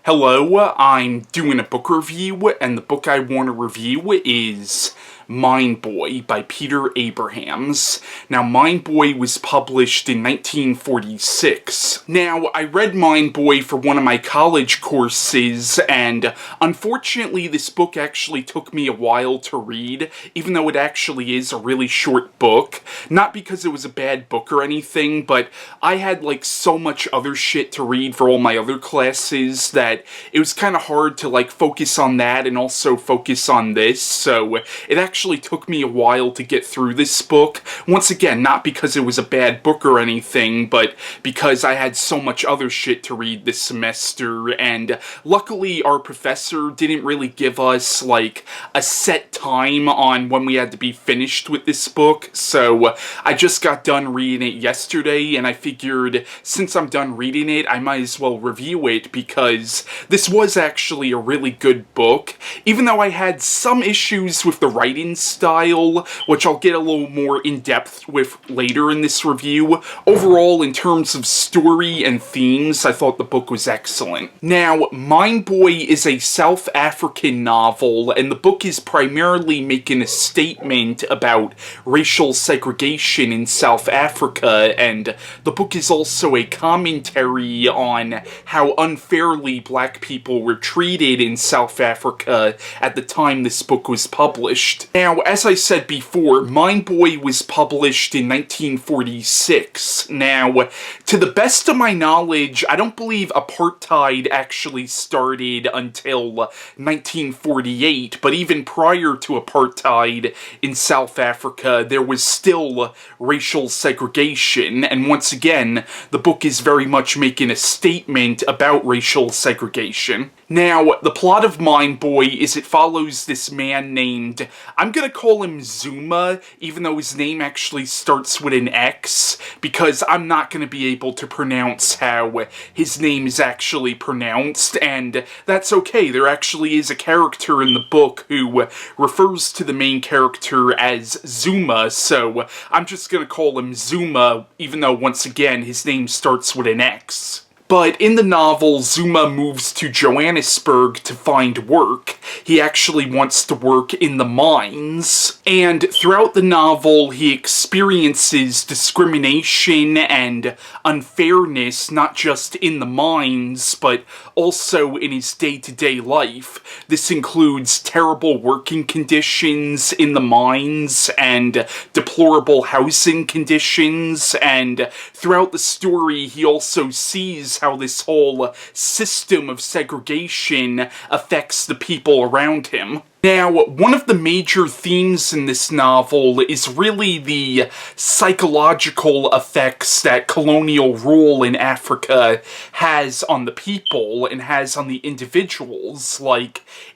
Hello, I'm doing a book review, and the book I want to review is Mind Boy by Peter Abrahams. Now, Mind Boy was published in 1946. Now, I read Mind Boy for one of my college courses, and unfortunately this book actually took me a while to read, even though it actually is a really short book. Not because it was a bad book or anything, but I had so much other shit to read for all my other classes that it was kind of hard to focus on that and also focus on this, so it actually took me a while to get through this book. Once again, not because it was a bad book or anything, but because I had so much other shit to read this semester, and luckily our professor didn't really give us a set time on when we had to be finished with this book, so I just got done reading it yesterday, and I figured since I'm done reading it, I might as well review it because this was actually a really good book, even though I had some issues with the writing style, which I'll get a little more in-depth with later in this review. Overall, in terms of story and themes, I thought the book was excellent. Now, Mind Boy is a South African novel, and the book is primarily making a statement about racial segregation in South Africa, and the book is also a commentary on how unfairly black people were treated in South Africa at the time this book was published. Now, as I said before, Mind Boy was published in 1946. Now, to the best of my knowledge, I don't believe apartheid actually started until 1948, but even prior to apartheid in South Africa, there was still racial segregation, and once again, the book is very much making a statement about racial segregation. Now, the plot of Mind Boy is it follows this man named, I'm gonna call him Xuma, even though his name actually starts with an X, because I'm not gonna be able to pronounce how his name is actually pronounced, and that's okay. There actually is a character in the book who refers to the main character as Xuma, so I'm just gonna call him Xuma, even though, once again, his name starts with an X. But in the novel, Xuma moves to Johannesburg to find work. He actually wants to work in the mines, and throughout the novel, he experiences discrimination and unfairness, not just in the mines, but also in his day-to-day life. This includes terrible working conditions in the mines, and deplorable housing conditions, and throughout the story, he also sees how this whole system of segregation affects the people around him. Now, one of the major themes in this novel is really the psychological effects that colonial rule in Africa has on the people and has on the individuals.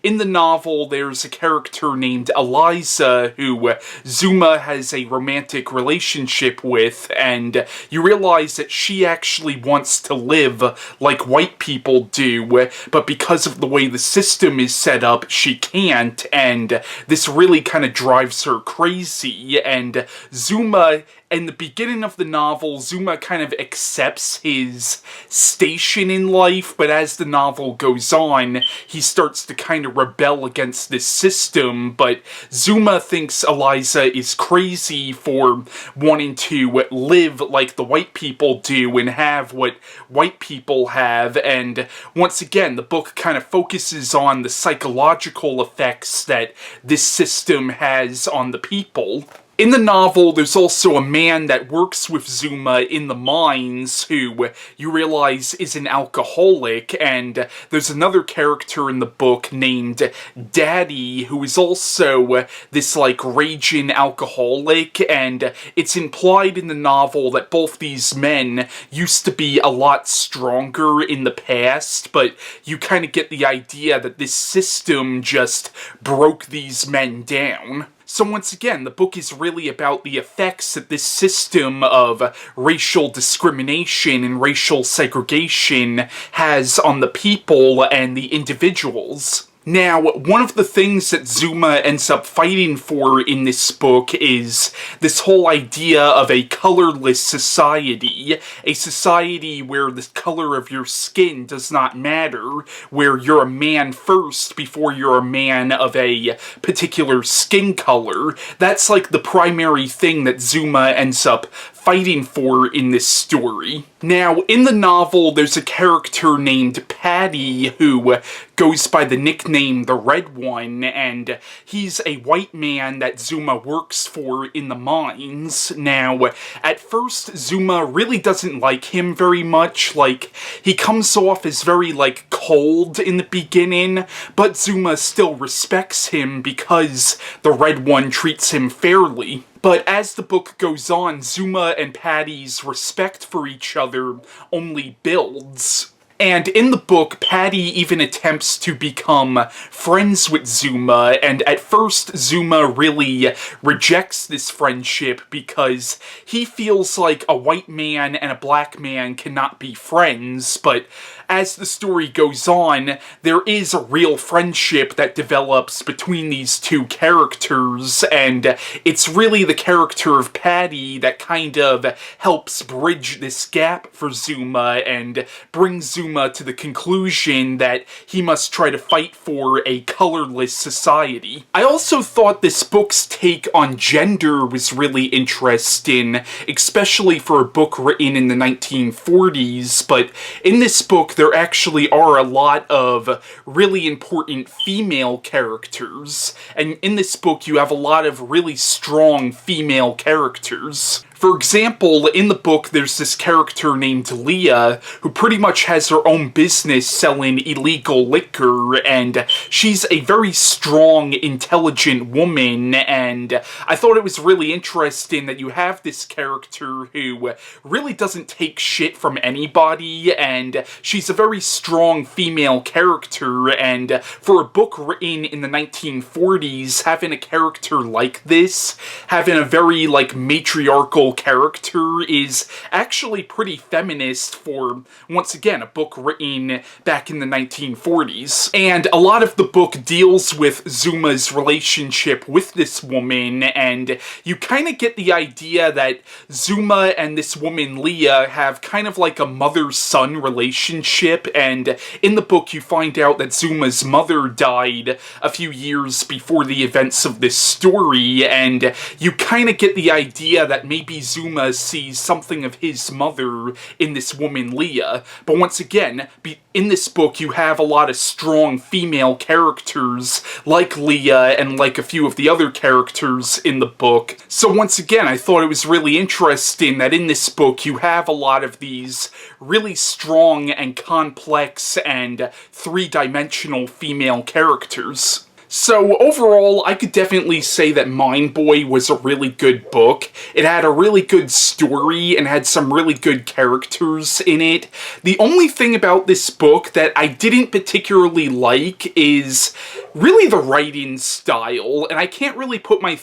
In the novel, there's a character named Eliza who Xuma has a romantic relationship with, and you realize that she actually wants to live like white people do, but because of the way the system is set up, she can't. And this really kind of drives her crazy, and Xuma, in the beginning of the novel, Xuma kind of accepts his station in life, but as the novel goes on, he starts to kind of rebel against this system, but Xuma thinks Eliza is crazy for wanting to live like the white people do and have what white people have, and once again, the book kind of focuses on the psychological effects that this system has on the people. In the novel, there's also a man that works with Xuma in the mines who you realize is an alcoholic, and there's another character in the book named Daddy who is also this raging alcoholic, and it's implied in the novel that both these men used to be a lot stronger in the past, but you kind of get the idea that this system just broke these men down. So once again, the book is really about the effects that this system of racial discrimination and racial segregation has on the people and the individuals. Now, one of the things that Xuma ends up fighting for in this book is this whole idea of a colorless society. A society where the color of your skin does not matter, where you're a man first before you're a man of a particular skin color. That's like the primary thing that Xuma ends up fighting for in this story. Now, in the novel, there's a character named Patty who goes by the nickname The Red One, and he's a white man that Xuma works for in the mines. Now, at first, Xuma really doesn't like him very much. Like, he comes off as very, like, cold in the beginning, but Xuma still respects him because the Red One treats him fairly. But as the book goes on, Xuma and Patty's respect for each other only builds. And in the book, Patty even attempts to become friends with Xuma, and at first Xuma really rejects this friendship because he feels like a white man and a black man cannot be friends, but as the story goes on, there is a real friendship that develops between these two characters, and it's really the character of Patty that kind of helps bridge this gap for Xuma and brings Xuma to the conclusion that he must try to fight for a colorless society. I also thought this book's take on gender was really interesting, especially for a book written in the 1940s, but in this book there actually are a lot of really important female characters, and in this book you have a lot of really strong female characters. For example, in the book, there's this character named Leah, who pretty much has her own business selling illegal liquor, and she's a very strong, intelligent woman, and I thought it was really interesting that you have this character who really doesn't take shit from anybody, and she's a very strong female character, and for a book written in the 1940s, having a character like this, having a very, like, matriarchal character is actually pretty feminist for, once again, a book written back in the 1940s. And a lot of the book deals with Xuma's relationship with this woman, and you kind of get the idea that Xuma and this woman Leah have kind of like a mother-son relationship, and in the book you find out that Xuma's mother died a few years before the events of this story, and you kind of get the idea that maybe Xuma sees something of his mother in this woman Leah. But once again, in this book you have a lot of strong female characters like Leah and like a few of the other characters in the book. So once again, I thought it was really interesting that in this book you have a lot of these really strong and complex and three-dimensional female characters. So overall, I could definitely say that Mind Boy was a really good book. It had a really good story and had some really good characters in it. The only thing about this book that I didn't particularly like is really the writing style, and I can't really put my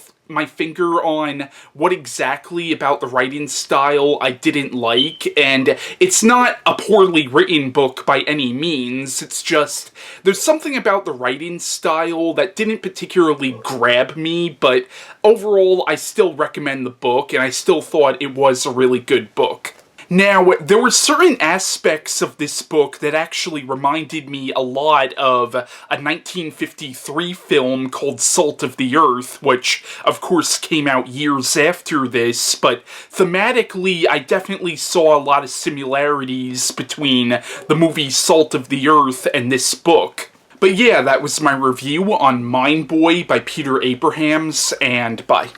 finger on what exactly about the writing style I didn't like, and it's not a poorly written book by any means, it's just there's something about the writing style that didn't particularly grab me, but overall I still recommend the book, and I still thought it was a really good book. Now, there were certain aspects of this book that actually reminded me a lot of a 1953 film called Salt of the Earth, which, of course, came out years after this, but thematically, I definitely saw a lot of similarities between the movie Salt of the Earth and this book. But yeah, that was my review on Mind Boy by Peter Abrahams, and bye.